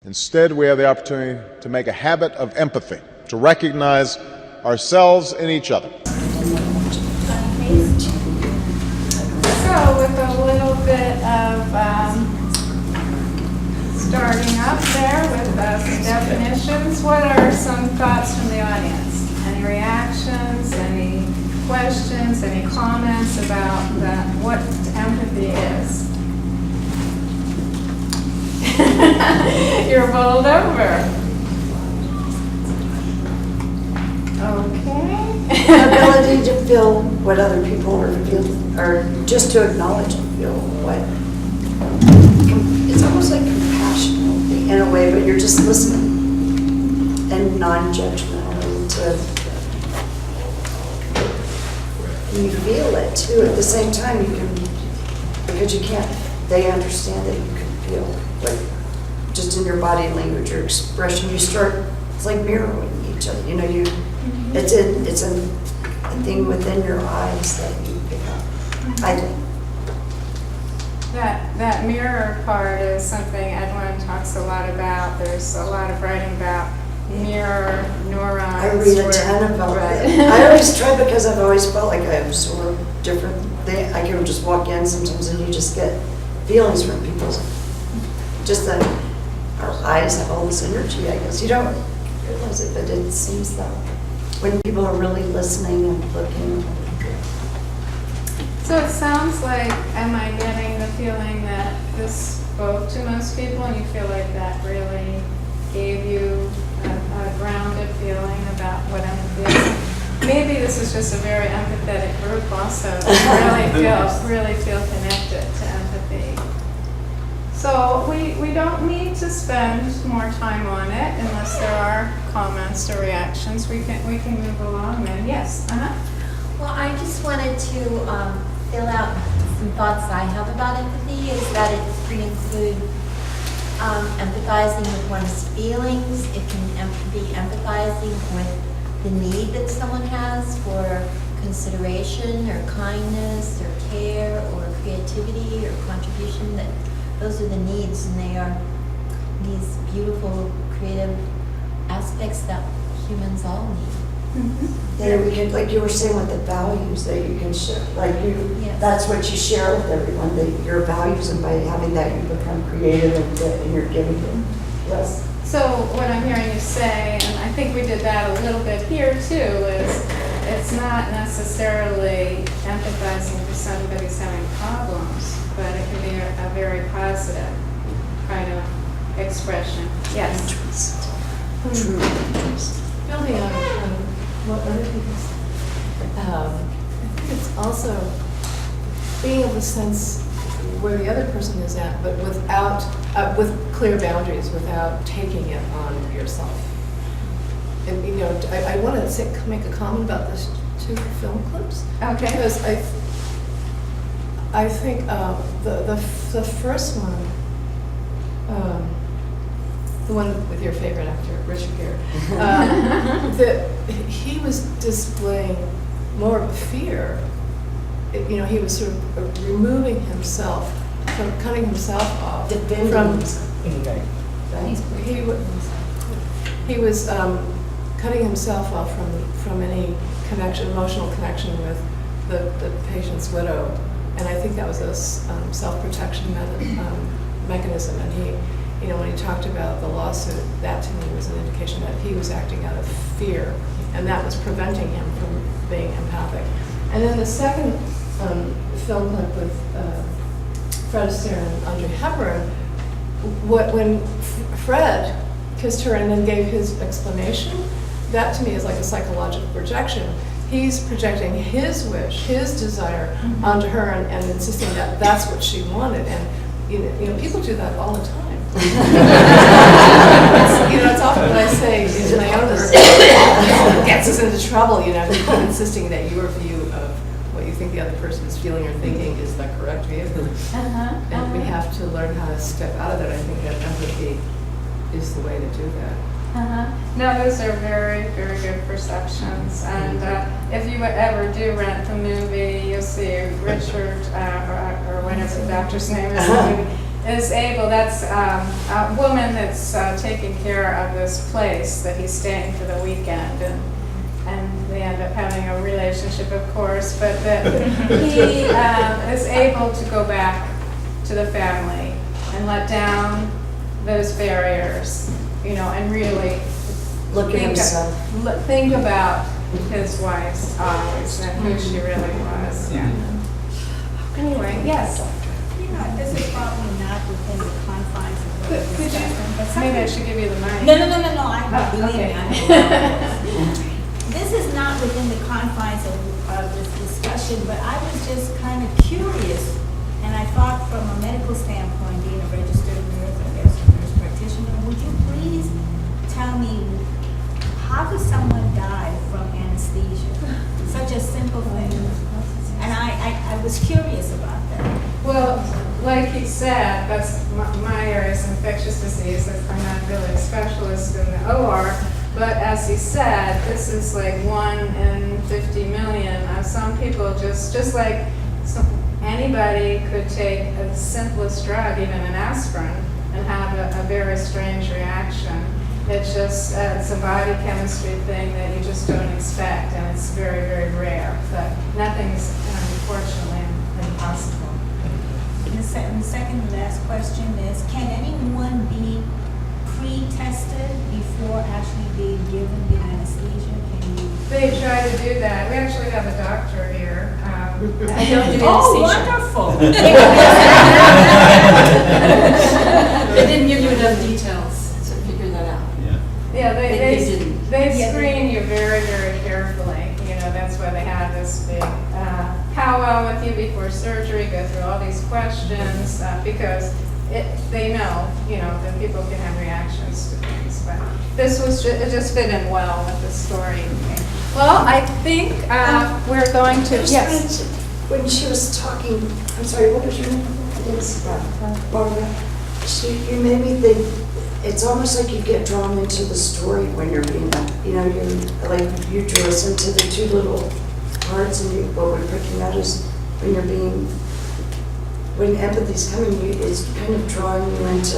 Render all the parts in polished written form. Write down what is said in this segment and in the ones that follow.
Instead, we have the opportunity to make a habit of empathy, to recognize ourselves in each other. So, with a little bit of starting up there with some definitions, what are some thoughts from the audience? Any reactions, any questions, any comments about what empathy is? You're bowled over. Okay. Ability to feel what other people are feeling, or just to acknowledge and feel what. It's almost like compassionate in a way, but you're just listening and non-judgmental to. And you feel it too. At the same time, you can, because you can't. They understand that you can feel, like just in your body language, your expression. You start. It's like mirroring each other. You know, you. It's a thing within your eyes that you pick up. I think. That mirror part is something Edwin talks a lot about. There's a lot of writing about mirror neurons. I read a ton about it. I always try because I've always felt like I absorb different things. I can just walk in sometimes and you just get feelings from people. Just that our eyes have all this energy, I guess. You don't realize it, but it seems that when people are really listening and looking. So it sounds like, am I getting the feeling that this spoke to most people and you feel like that really gave you a grounded feeling about what empathy is? Maybe this is just a very empathetic group also, really feel connected to empathy. So we don't need to spend more time on it unless there are comments or reactions. We can move along then. Yes. Well, I just wanted to fill out some thoughts I have about empathy. Is that it can include empathizing with one's feelings. It can be empathizing with the need that someone has for consideration or kindness or care or creativity or contribution. That those are the needs, and they are these beautiful, creative aspects that humans all need. Mm-hmm. Yeah, we can, like you were saying, with the values that you can share, like you, Yes. that's what you share with everyone, your values, and by having that you become creative and you're giving them. Yes. So what I'm hearing you say, and I think we did that a little bit here too, is it's not necessarily empathizing for somebody's having problems, but it can be a very positive kind of expression. Yes. True interest. Building on what other people say, I think it's also being able to sense where the other person is at, but without, with clear boundaries, without taking it on yourself. And you know, I want to make a comment about this two film clips. Okay. Because I think the first one, the one with your favorite actor, Richard Gere, that he was displaying more of a fear. You know, he was sort of removing himself, from cutting himself off. Defending from himself. He was cutting himself off from any connection, emotional connection with the patient's widow, and I think that was a self-protection mechanism. And he, you know, when he talked about the lawsuit, that to me was an indication that he was acting out of fear, and that was preventing him from being empathic. And then the second film clip with Fred Astaire and Audrey Hepburn, when Fred kissed her and then gave his explanation, that to me is like a psychological projection. He's projecting his wish, his desire onto her and insisting that that's what she wanted. And you know, people do that all the time. It's often what I say in my own work, it gets us into trouble, you know, insisting that your view of what you think the other person is feeling or thinking is the correct view. And we have to learn how to step out of that. I think that empathy is the way to do that. No, those are very, very good perceptions. And if you ever do rent the movie, you'll see Richard, or whatever the actor's name is, is able, that's a woman that's taking care of this place that he's staying for the weekend, and they end up having a relationship, of course, but that he is able to go back to the family and let down those barriers, you know, and really Look at himself. think about his wife's eyes and who she really was. Yeah. Anyway, yes. You know, this is probably not within the confines of what we're Could discussing, but you, maybe I something. should give you the mic. No, I believe okay. me, I know. This is not within the confines of this discussion, but I was just kind of curious, and I thought from a medical standpoint, being a registered nurse, I guess, a nurse practitioner, would you please tell me, how does someone die from anesthesia? Such a simple thing. And I was curious about that. Well, like he said, that's my area is infectious disease. I'm not really a specialist in the OR, but as he said, this is like 1 in 50 million. Some people just like anybody could take the simplest drug, even an aspirin, and have a very strange reaction. It's just, it's a body chemistry thing that you just don't expect, and it's very, very rare. But nothing's, unfortunately, impossible. And the second and last question is, can anyone be pre-tested before actually being given the anesthesia? Can you? They try to do that. We actually have a doctor here. I don't do Oh, anesthesia. wonderful. They didn't give you enough details to figure that out. Yeah, They didn't. they Yeah, screen you very, very carefully. You know, that's why they have this big powwow with you before surgery, go through all these questions, because they know, you know, that people can have reactions to things. But this was, it just fit in well with the story. Well, I think we're going to, yes. When she was talking, I'm sorry, what was your name? I didn't see that. Barbara. You made me think, it's almost like you get drawn into the story when you're being, you know, you drew us into the two little parts, and what we're picking out is when you're being, when empathy's coming, it's kind of drawing you into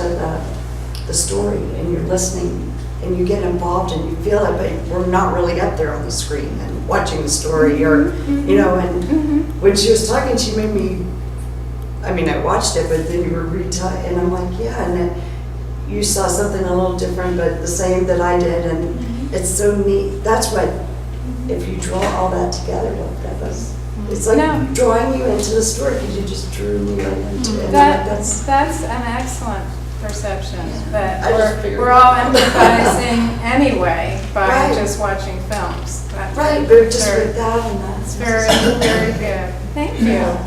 the story, and you're listening, and you get involved, and you feel it, but we're not really up there on the screen and watching the story, or, you know, and when she was talking, she made me, I mean, I watched it, but then you were retelling, and I'm like, yeah, and you saw something a little different, but the same that I did, and it's so neat. That's what, if you draw all that together, that was, it's like drawing you into the story, because you just drew me right into it. That's an excellent perception, that I just figured we're all empathizing anyway by Right. just watching films. That's Right, but just very- with that and that. It's very, very good. Thank you. Yeah.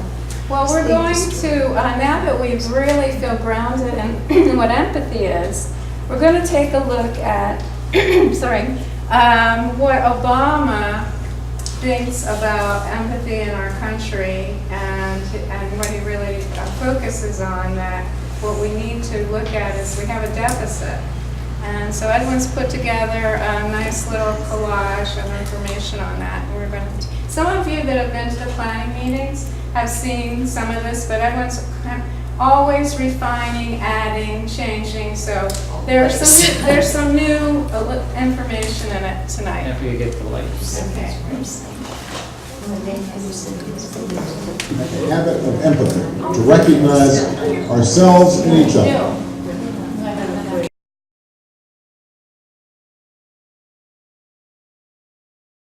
Well, we're going to, now that we really feel grounded in what empathy is, we're going to take a look at, sorry, what Obama thinks about empathy in our country, and what he really focuses on, that what we need to look at is we have a deficit. And so Edwin's put together a nice little collage of information on that. And we're going to, some of you that have been to the planning meetings have seen some of this, but Edwin's always refining, adding, changing. So there's some new information in it tonight. After you get the lights. Okay. A habit of empathy, to recognize ourselves and each other